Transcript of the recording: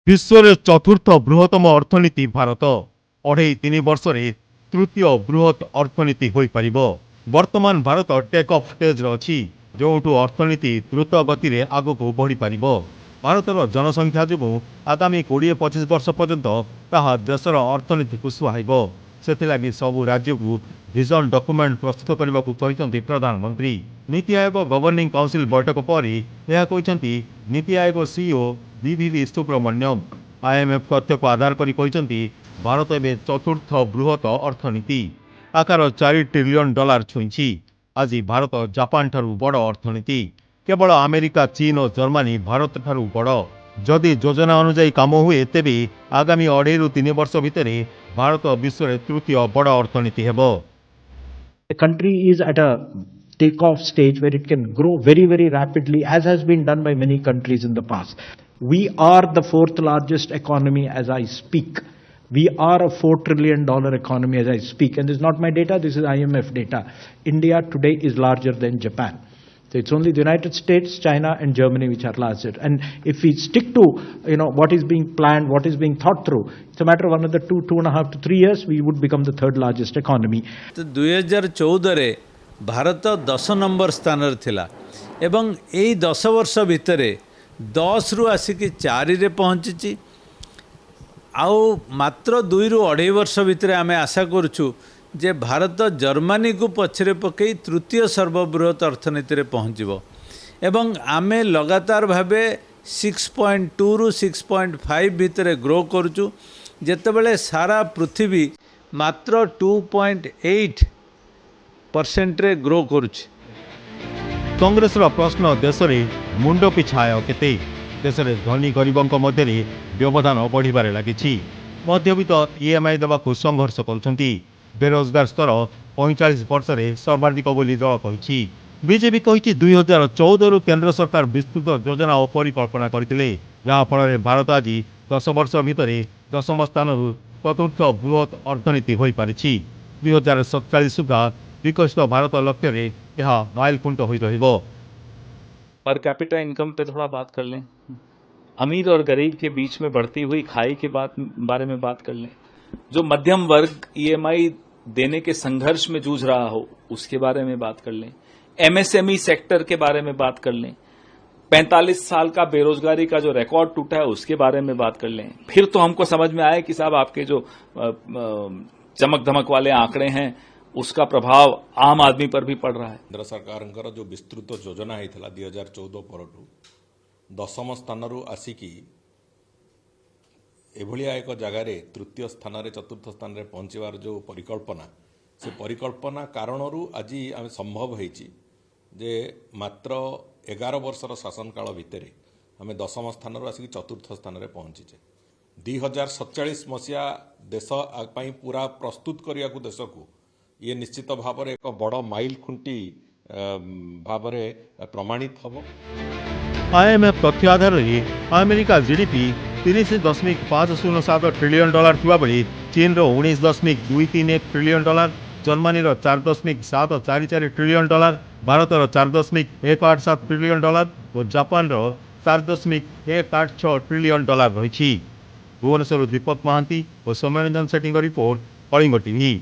विश्व चतुर्थ बृहत्तम अर्थनीति भारत अढ़ई तीन वर्ष तृतीय बृहत अर्थनीति हो पार। वर्तमान भारत टेक ऑफ स्टेज अच्छी जो अर्थनीति द्रुत गति में आग को बढ़ी पार। भारतर जनसंख्या जो आगामी 20-25 वर्ष पर्यंत ताहा देशर अर्थनीति को सुहाइब। से सबु राज्य को विजन डॉक्यूमेंट प्रस्तुत करने को कहते प्रधानमंत्री। नीति आयोग गवर्निंग काउंसिल बैठक पर यह कहते NITI Aayog CEO we Subramaniam. IMF तथ्य को आधार कर भारत एवं चतुर्थ बृहत अर्थनीति आकार $4 ट्रिलियन छुई। आज भारत जापान ठारू बड़ अर्थनीति। केवल अमेरिका चीन और जर्मनी भारत ठारू बड़। जदि योजना अनुजाई काम हुए तेबे आगामी 2.5-3 वर्ष भितर भारत विश्व में तृतीय बड़ अर्थनीति हेबो। The country is at a take-off stage where it can grow very, very rapidly, as has been done by many countries in the past. We are the fourth largest economy as I speak. We are a $4 trillion economy as I speak. And this is not my data, this is IMF data. India today is larger than Japan. So it's only the United States, China and Germany which are larger. And if we stick to what is being planned, what is being thought through, it's a matter of another 2.5 to 3 years, we would become the third largest economy. तो 2014 रे Bharat 10 number स्थान रे थिला एवं एई 10 वर्ष भितरे 10 रु आसिक 4 रे पहुंची। आउ मात्र 2 रु 2.5 वर्ष भितरे आमे आशा करूछु जे भारत जर्मनी को पछरे पकई तृतीय सर्वबृहत अर्थनीति रे पहुंचबो एवं आमे लगातार भाबे 6.2 रु 6.5 भितरे ग्रो करूछु जेतेबेले सारा पृथ्वी मात्र 2.8% रे ग्रो करूछि। कांग्रेस प्रश्न देश में मुंड पिछा आय केते। देश में धनी गरीबों मध्य व्यवधान बढ़िबारे लागिछि। मध्यवित्त ईएमआई देवा संघर्ष करुछंती। बेरोजगार स्तर 45 वर्ष में सर्वाधिक बोली दल कही। बीजेपी कही 2014 रु केंद्र सरकार विस्तृत योजना और परिकल्पना करते जहाँफल भारत आज 10 वर्ष भितर 10म स्थान चतुर्थ बृहत अर्थनीति हो पारी। 2047 सुधा विकसित भारत लक्ष्य में यह माइलखुंट हो रहिबो। पर कैपिटा इनकम पे थोड़ा बात कर लें। अमीर और गरीब के बीच में बढ़ती हुई खाई के बारे में बात कर लें। जो मध्यम वर्ग ईएमआई देने के संघर्ष में जूझ रहा हो उसके बारे में बात कर लें। एमएसएमई सेक्टर के बारे में बात कर लें। 45 साल का बेरोजगारी का जो रिकॉर्ड टूटा है उसके बारे में बात कर लें। फिर तो हमको समझ में आया कि साहब आपके जो चमक धमक वाले आंकड़े हैं उसका प्रभाव आम आदमी पर भी पड़ रहा है। केंद्र सरकार जो विस्तृत योजना होता 2014 पर 10म स्थान आसिकी एभलिया एक जगार तृतीय स्थान चतुर्थ स्थान पहुंचवार जो परिकल्पना से परिकल्पना कारण आज आम संभव जे मात्र 11 वर्षर शासन काल भितर आम 10म स्थान आसिक चतुर्थ स्थान पहुंचीचे। 2047 मसीहा देश पूरा प्रस्तुत करने को देश को ये निश्चित भाव में एक बड़ माइल खुंटी भाव प्रमाणित हम। आईएमएफ तथ्य आधार में अमेरिका जीडीपी $30.507 ट्रिलियन थिबा बेले चीन रो $19.231 ट्रिलियन, जर्मनी रो $4.744 ट्रिलियन, भारत रो $4.187 ट्रिलियन और जापान रो $4.186 ट्रिलियन रही। भुवनेश्वर दीपक महांती और सौम्यरंजन सेठी रिपोर्ट, कलिंग टीवी।